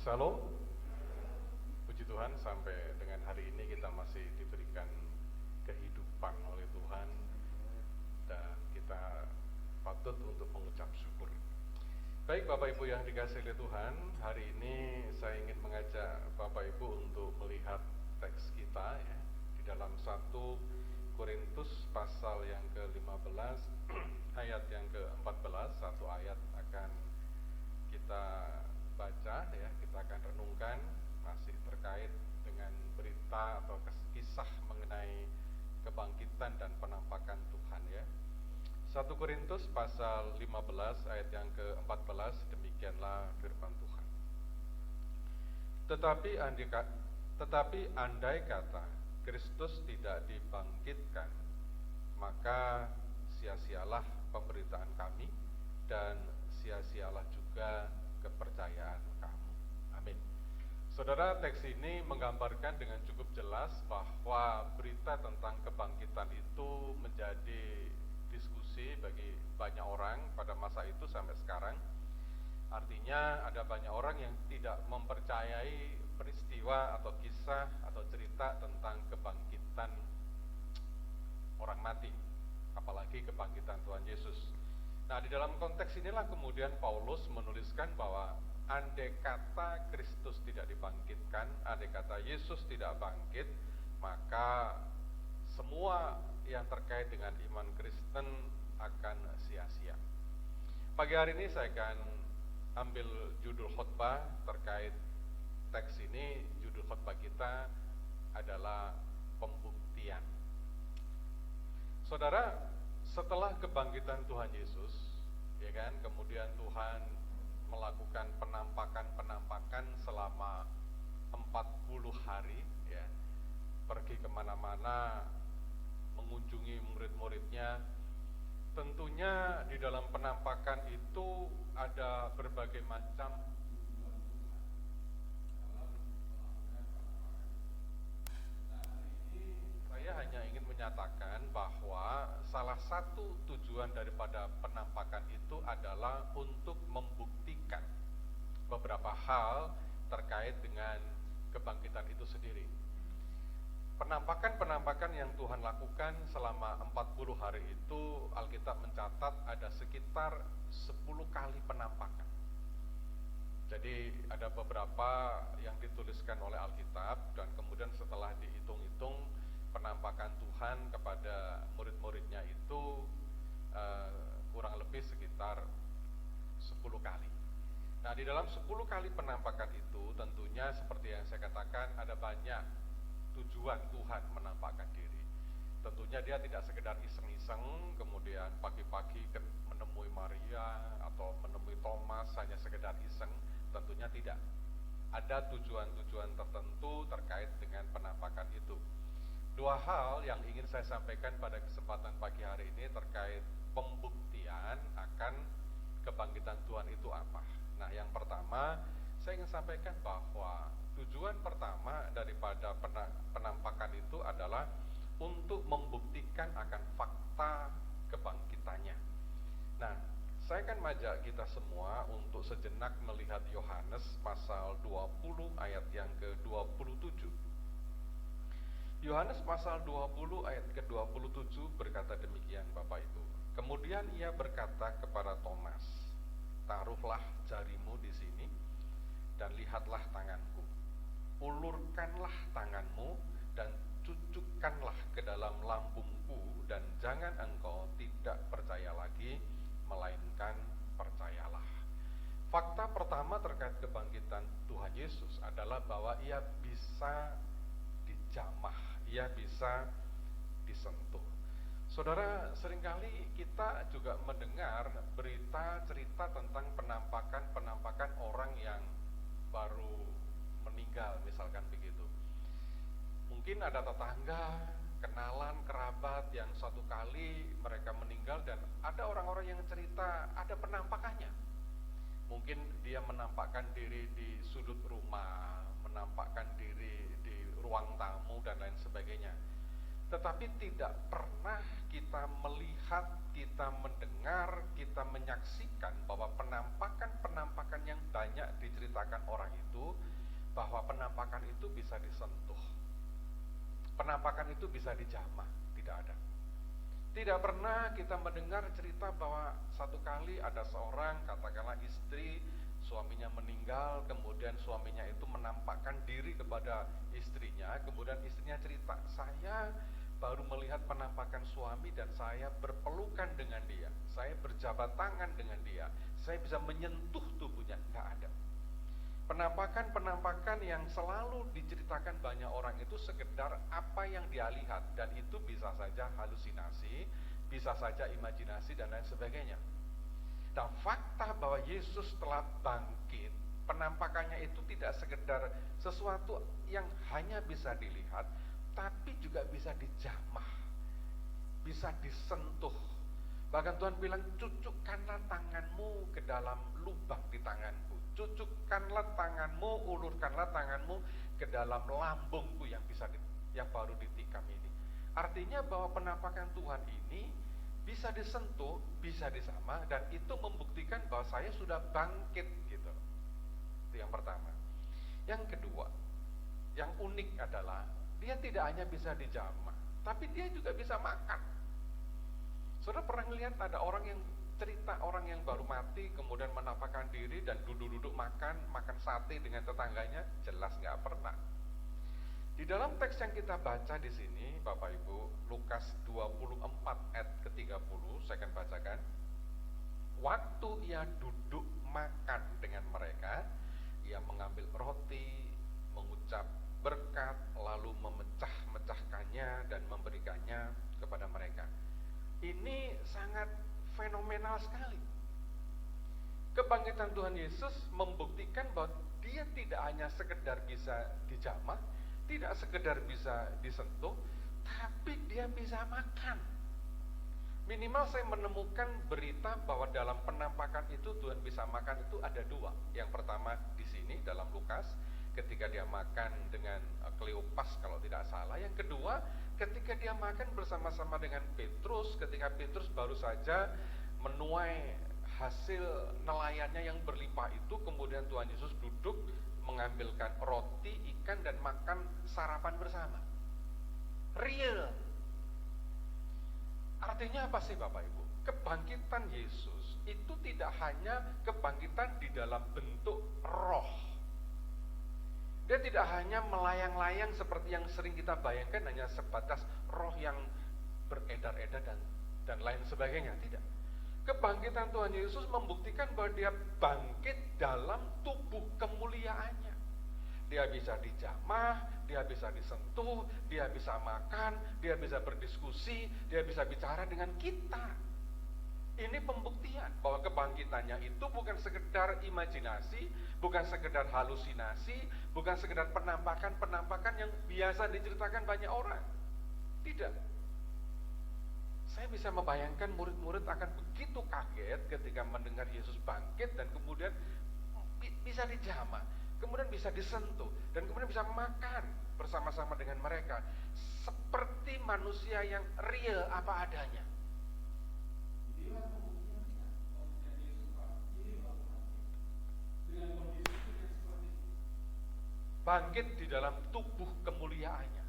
Shalom, puji Tuhan sampai dengan hari ini kita masih diberikan kehidupan oleh Tuhan dan kita patut untuk mengucap syukur. Baik Bapak Ibu yang dikasihi oleh Tuhan, hari ini saya ingin mengajak Bapak Ibu untuk melihat teks kita ya, di dalam 1 Korintus pasal yang ke-15 ayat yang ke-14, satu ayat akan kita baca ya, kita akan renungkan masih terkait dengan berita atau kisah mengenai kebangkitan dan penampakan Tuhan ya. 1 Korintus pasal 15 ayat yang ke-14, demikianlah firman Tuhan. Tetapi andai kata Kristus tidak dibangkitkan, maka sia-sialah pemberitaan kami dan sia-sialah juga kepercayaan kamu. Amin. Saudara, teks ini menggambarkan dengan cukup jelas bahwa berita tentang kebangkitan itu menjadi diskusi bagi banyak orang pada masa itu sampai sekarang. Artinya ada banyak orang yang tidak mempercayai peristiwa atau kisah atau cerita tentang kebangkitan orang mati, apalagi kebangkitan Tuhan Yesus. Nah, di dalam konteks inilah kemudian Paulus menuliskan bahwa andai kata Kristus tidak dibangkitkan, andai kata Yesus tidak bangkit, maka semua yang terkait dengan iman Kristen akan sia-sia. Pagi hari ini saya akan ambil judul khotbah terkait teks ini. Judul khotbah kita adalah pembuktian. Saudara, setelah kebangkitan Tuhan Yesus, ya kan, kemudian Tuhan melakukan penampakan selama 40 hari, ya, pergi kemana-mana, mengunjungi murid-muridnya. Tentunya di dalam penampakan itu ada berbagai macam hanya ingin menyatakan bahwa salah satu tujuan daripada penampakan itu adalah untuk membuktikan beberapa hal terkait dengan kebangkitan itu sendiri. Penampakan yang Tuhan lakukan selama 40 hari itu, Alkitab mencatat ada sekitar 10 kali penampakan. Jadi ada beberapa yang dituliskan oleh Alkitab dan kemudian setelah dihitung-hitung penampakan Tuhan kepada murid-muridnya itu kurang lebih sekitar 10 kali. Nah, di dalam 10 kali penampakan itu tentunya seperti yang saya katakan ada banyak tujuan Tuhan menampakkan diri. Tentunya dia tidak sekedar iseng-iseng kemudian pagi-pagi menemui Maria atau menemui Thomas hanya sekedar iseng, tentunya tidak. Ada tujuan-tujuan tertentu terkait dengan penampakan itu. Dua hal yang ingin saya sampaikan pada kesempatan pagi hari ini terkait pembuktian akan kebangkitan Tuhan itu apa. Nah, yang pertama, saya ingin sampaikan bahwa tujuan pertama daripada penampakan itu adalah untuk membuktikan akan fakta kebangkitannya. Nah, saya akan mengajak kita semua untuk sejenak melihat Yohanes pasal 20 ayat yang ke-27. Yohanes pasal 20 ayat ke-27 berkata demikian Bapak Ibu. Kemudian ia berkata kepada Thomas, "Taruhlah jarimu di sini dan lihatlah tanganku. Ulurkanlah tanganmu dan cucukkanlah ke dalam lambungku, dan jangan engkau tidak percaya lagi, melainkan percayalah." Fakta pertama terkait kebangkitan Tuhan Yesus adalah bahwa ia bisa dijamah, ia bisa disentuh. Saudara, seringkali kita juga mendengar berita cerita tentang penampakan orang yang baru meninggal, misalkan begitu. Mungkin ada tetangga, kenalan, kerabat yang suatu kali mereka meninggal dan ada orang-orang yang cerita ada penampakannya. Mungkin dia menampakkan diri di sudut rumah, menampakkan diri di ruang tamu dan lain sebagainya. Tetapi tidak pernah kita melihat, kita mendengar, kita menyaksikan bahwa penampakan-penampakan yang banyak diceritakan orang itu, bahwa penampakan itu bisa disentuh, penampakan itu bisa dijamah. Tidak ada. Tidak pernah kita mendengar cerita bahwa satu kali ada seorang, katakanlah istri, suaminya meninggal, kemudian suaminya itu menampakkan diri kepada istrinya, kemudian istrinya cerita, saya baru melihat penampakan suami dan saya berpelukan dengan dia, saya berjabat tangan dengan dia, saya bisa menyentuh tubuhnya. Nggak ada. Penampakan-penampakan yang selalu diceritakan banyak orang itu sekedar apa yang dia lihat, dan itu bisa saja halusinasi, bisa saja imajinasi dan lain sebagainya. Dan fakta bahwa Yesus telah bangkit, penampakannya itu tidak sekedar sesuatu yang hanya bisa dilihat, tapi juga bisa dijamah, bisa disentuh. Bahkan Tuhan bilang, cucukkanlah tanganmu ke dalam lubang di tanganku, cucukkanlah tanganmu, ulurkanlah tanganmu ke dalam lambungku yang baru ditikam ini. Artinya bahwa penampakan Tuhan ini bisa disentuh, bisa disama, dan itu membuktikan bahwa saya sudah bangkit gitu. Itu yang pertama. Yang kedua, yang unik adalah dia tidak hanya bisa dijamah, tapi dia juga bisa makan. Saudara pernah melihat ada orang yang cerita, orang yang baru mati kemudian menampakkan diri dan duduk-duduk makan sate dengan tetangganya? Jelas nggak pernah. Di dalam teks yang kita baca di sini, Bapak Ibu, Lukas 24 ayat ke-30, saya akan bacakan. Waktu ia duduk makan dengan mereka, ia mengambil roti, mengucap berkat, lalu memecah-mecahkannya dan memberikannya kepada mereka. Ini sangat fenomenal sekali. Kebangkitan Tuhan Yesus membuktikan bahwa dia tidak hanya sekedar bisa dijamah, tidak sekedar bisa disentuh, tapi dia bisa makan. Minimal saya menemukan berita bahwa dalam penampakan itu Tuhan bisa makan itu ada dua. Yang pertama di sini dalam Lukas, ketika dia makan dengan Kleopas kalau tidak salah. Yang kedua, ketika dia makan bersama-sama dengan Petrus, ketika Petrus baru saja menuai hasil nelayannya yang berlimpah itu, kemudian Tuhan Yesus duduk mengambilkan roti, ikan, dan makan sarapan bersama. Real. Artinya apa sih Bapak Ibu? Kebangkitan Yesus itu tidak hanya kebangkitan di dalam bentuk roh. Dia tidak hanya melayang-layang seperti yang sering kita bayangkan, hanya sebatas roh yang beredar-edar dan lain sebagainya. Tidak. Kebangkitan Tuhan Yesus membuktikan bahwa dia bangkit dalam tubuh kemuliaannya. Dia bisa dijamah, dia bisa disentuh, dia bisa makan, dia bisa berdiskusi, dia bisa bicara dengan kita. Ini pembuktian bahwa kebangkitannya itu bukan sekedar imajinasi, bukan sekedar halusinasi, bukan sekedar penampakan-penampakan yang biasa diceritakan banyak orang. Tidak. Saya bisa membayangkan murid-murid akan begitu kaget ketika mendengar Yesus bangkit dan kemudian bisa dijamah, kemudian bisa disentuh, dan kemudian bisa makan bersama-sama dengan mereka seperti manusia yang real apa adanya. Bangkit di dalam tubuh kemuliaannya,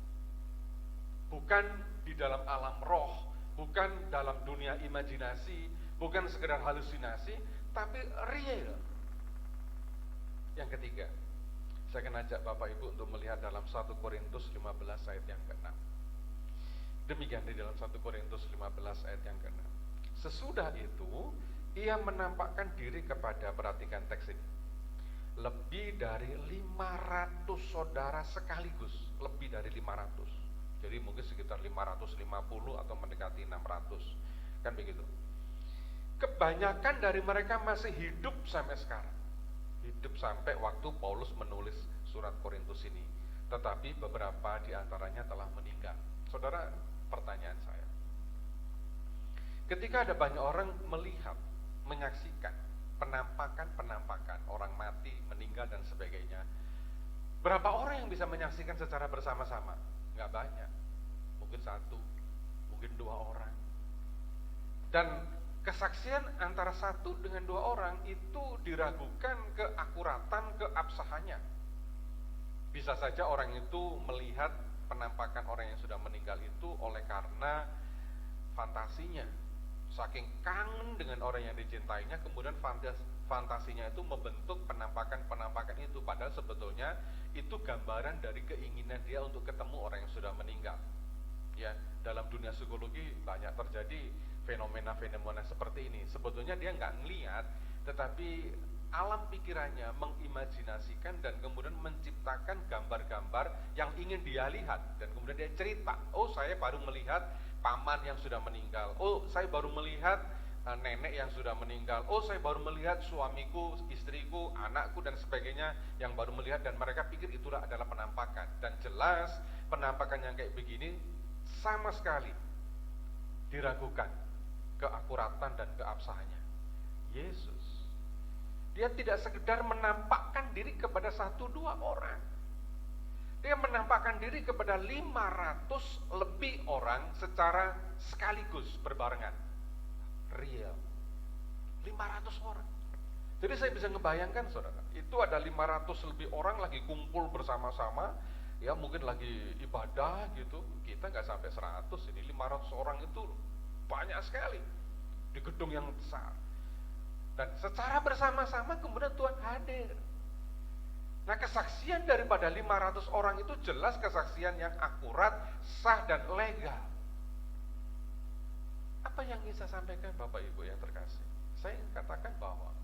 bukan di dalam alam roh, bukan dalam dunia imajinasi, bukan sekedar halusinasi, tapi real. Yang ketiga, saya akan ajak Bapak Ibu untuk melihat dalam 1 Korintus 15 ayat yang ke-6. Demikian di dalam 1 Korintus 15 ayat yang ke-6. Sesudah itu, ia menampakkan diri kepada, perhatikan teks ini, lebih dari 500 saudara sekaligus, lebih dari 500. Jadi mungkin sekitar 550 atau mendekati 600, kan begitu. Kebanyakan dari mereka masih hidup sampai sekarang, hidup sampai waktu Paulus menulis surat Korintus ini. Tetapi beberapa di antaranya telah meninggal. Saudara, pertanyaan saya, ketika ada banyak orang melihat, menyaksikan penampakan-penampakan orang mati, meninggal dan sebagainya, berapa orang yang bisa menyaksikan secara bersama-sama? Nggak banyak. mungkin satu, mungkin dua orang. Dan kesaksian antara satu dengan dua orang itu diragukan keakuratan, keabsahannya. Bisa saja orang itu melihat penampakan orang yang sudah meninggal itu oleh karena fantasinya, saking kangen dengan orang yang dicintainya, kemudian fantasinya itu membentuk penampakan-penampakan itu, padahal sebetulnya itu gambaran dari keinginan dia untuk ketemu orang yang sudah meninggal. Ya, dalam dunia psikologi banyak terjadi fenomena-fenomena seperti ini. Sebetulnya dia nggak ngelihat, tetapi alam pikirannya mengimajinasikan dan kemudian menciptakan gambar-gambar yang ingin dia lihat, dan kemudian dia cerita, oh saya baru melihat paman yang sudah meninggal, oh saya baru melihat nenek yang sudah meninggal, oh saya baru melihat suamiku, istriku, anakku dan sebagainya yang baru melihat, dan mereka pikir itulah adalah penampakan. Dan jelas penampakan yang kayak begini sama sekali diragukan keakuratan dan keabsahannya. Yesus, dia tidak sekedar menampakkan diri kepada satu dua orang, dia menampakkan diri kepada 500 lebih orang secara sekaligus berbarengan. Real 500 orang. Jadi saya bisa ngebayangkan saudara, itu ada 500 lebih orang lagi kumpul bersama-sama, ya mungkin lagi ibadah gitu. Kita nggak sampai 100, ini 500 orang itu banyak sekali di gedung yang besar. Dan secara bersama-sama kemudian Tuhan hadir. Nah, kesaksian daripada 500 orang itu jelas kesaksian yang akurat, sah dan legal. Apa yang ingin saya sampaikan Bapak Ibu yang terkasih? Saya ingin katakan bahwa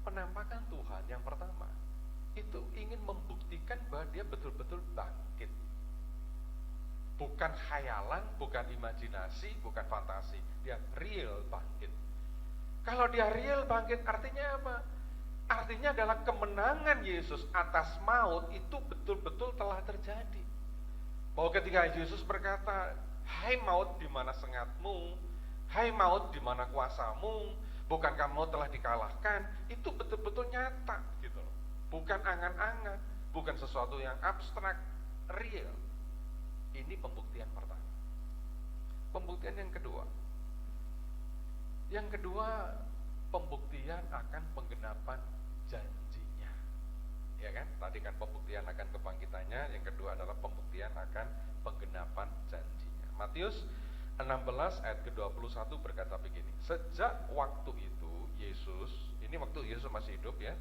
penampakan Tuhan yang pertama itu ingin membuktikan bahwa dia betul-betul bangkit. Bukan khayalan, bukan imajinasi, bukan fantasi. Dia real bangkit. Kalau dia real bangkit artinya apa? Artinya adalah kemenangan Yesus atas maut itu betul-betul telah terjadi. Bahwa ketika Yesus berkata, hai maut di mana sengatmu, hai maut di mana kuasamu, bukankah maut telah dikalahkan? Itu betul-betul nyata gitu loh. Bukan angan-angan, bukan sesuatu yang abstrak, real. Ini pembuktian pertama. Pembuktian yang kedua. Yang kedua, pembuktian akan penggenapan janjinya. Ya kan? Tadi kan pembuktian akan kebangkitannya, yang kedua adalah pembuktian akan penggenapan janjinya. Matius 16 ayat ke-21 berkata begini, sejak waktu itu Yesus, ini waktu Yesus masih hidup ya,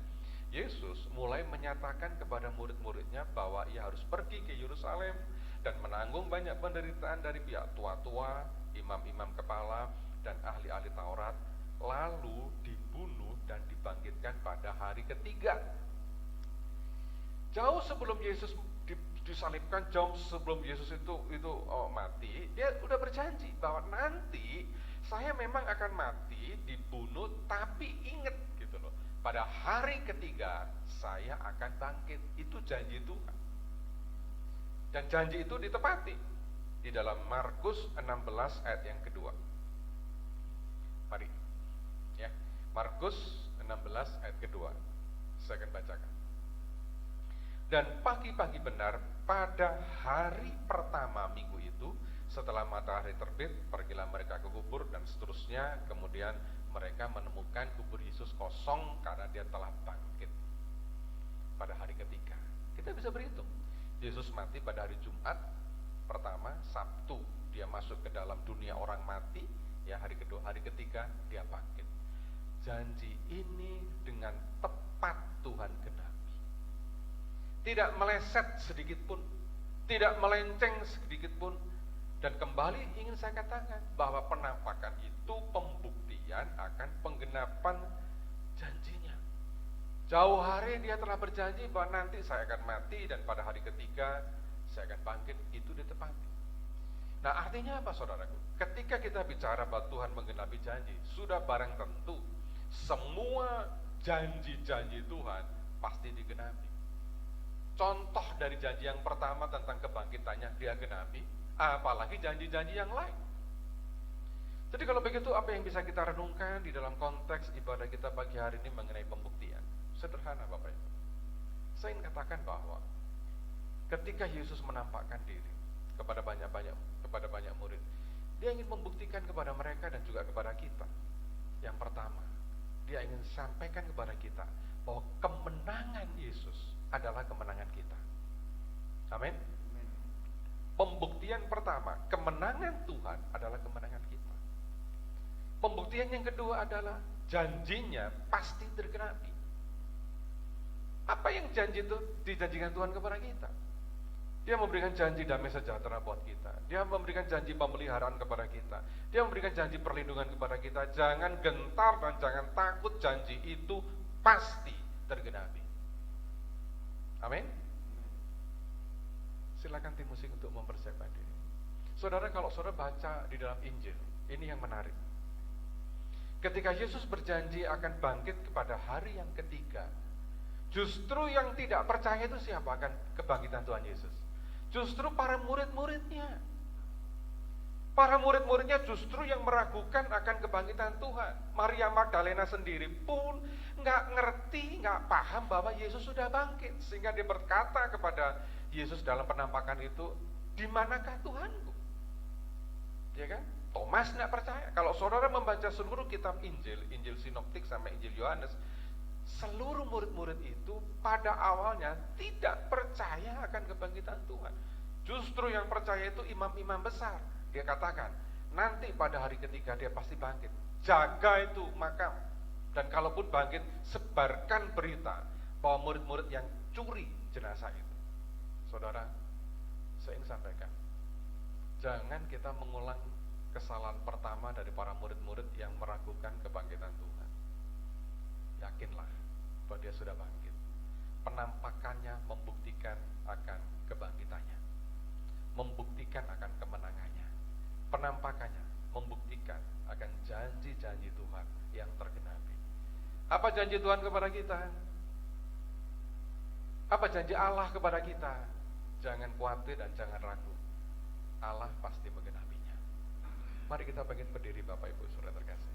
Yesus mulai menyatakan kepada murid-muridnya bahwa ia harus pergi ke Yerusalem dan menanggung banyak penderitaan dari pihak tua-tua, imam-imam kepala, dan ahli-ahli Taurat, lalu dibunuh dan dibangkitkan pada hari ketiga. Jauh sebelum Yesus disalibkan, jauh sebelum Yesus itu mati, dia udah berjanji bahwa nanti saya memang akan mati, dibunuh, tapi ingat gitu loh, pada hari ketiga saya akan bangkit. Itu janji Tuhan. Dan janji itu ditepati di dalam Markus 16 ayat yang kedua. Mari ya, Markus 16 ayat kedua. Saya akan bacakan. Dan pagi-pagi benar pada hari pertama minggu itu, setelah matahari terbit, pergilah mereka ke kubur dan seterusnya. Kemudian mereka menemukan kubur Yesus kosong karena dia telah bangkit pada hari ketiga. Kita bisa berhitung, Yesus mati pada hari Jumat pertama, Sabtu dia masuk ke dalam dunia orang mati, ya hari kedua, hari ketiga dia bangkit. Janji ini dengan tepat Tuhan genapi. Tidak meleset sedikit pun, tidak melenceng sedikit pun. Dan kembali ingin saya katakan bahwa penampakan itu pembuktian akan penggenapan janjinya. Jauh hari dia telah berjanji bahwa nanti saya akan mati dan pada hari ketiga saya akan bangkit, itu ditepati. Nah, artinya apa saudaraku? Ketika kita bicara bahwa Tuhan menggenapi janji, sudah barang tentu semua janji-janji Tuhan pasti digenapi. Contoh dari janji yang pertama tentang kebangkitannya dia genapi, apalagi janji-janji yang lain. Jadi kalau begitu, apa yang bisa kita renungkan di dalam konteks ibadah kita pagi hari ini mengenai pembuktian? Sederhana Bapak Ibu. Saya ingin katakan bahwa ketika Yesus menampakkan diri, kepada banyak murid. Dia ingin membuktikan kepada mereka dan juga kepada kita. Yang pertama, dia ingin sampaikan kepada kita bahwa kemenangan Yesus adalah kemenangan kita. Amin. Pembuktian pertama, kemenangan Tuhan adalah kemenangan kita. Pembuktian yang kedua adalah janjinya pasti tergenapi. Apa yang janji itu dijanjikan Tuhan kepada kita? Dia memberikan janji damai sejahtera buat kita. Dia memberikan janji pemeliharaan kepada kita. Dia memberikan janji perlindungan kepada kita. Jangan gentar dan jangan takut, janji itu pasti tergenapi. Amin. Silakan tim musik untuk mempersiapkan diri. Saudara, kalau saudara baca di dalam Injil, ini yang menarik. Ketika Yesus berjanji akan bangkit kepada hari yang ketiga, justru yang tidak percaya itu siapa akan kebangkitan Tuhan Yesus? Justru para murid-muridnya. Para murid-muridnya justru yang meragukan akan kebangkitan Tuhan. Maria Magdalena sendiri pun nggak ngerti, nggak paham bahwa Yesus sudah bangkit. Sehingga dia berkata kepada Yesus dalam penampakan itu, di manakah Tuhanku? Ya kan? Thomas nggak percaya. Kalau saudara membaca seluruh kitab Injil, Injil Sinoptik sampai Injil Yohanes, seluruh murid-murid itu pada awalnya tidak percaya akan kebangkitan Tuhan. Justru yang percaya itu imam-imam besar. Dia katakan, nanti pada hari ketiga dia pasti bangkit. Jaga itu makam. Dan kalaupun bangkit, sebarkan berita bahwa murid-murid yang curi jenazah itu. Saudara, saya ingin sampaikan, jangan kita mengulang kesalahan pertama dari para murid-murid yang meragukan kebangkitan Tuhan. Yakinlah bahwa dia sudah bangkit. Penampakannya membuktikan akan kebangkitannya, membuktikan akan kemenangannya. Penampakannya membuktikan akan janji-janji Tuhan yang tergenapi. Apa janji Tuhan kepada kita? Apa janji Allah kepada kita? Jangan khawatir dan jangan ragu. Allah pasti menggenapinya. Mari kita bangkit berdiri, Bapak Ibu Saudara terkasih.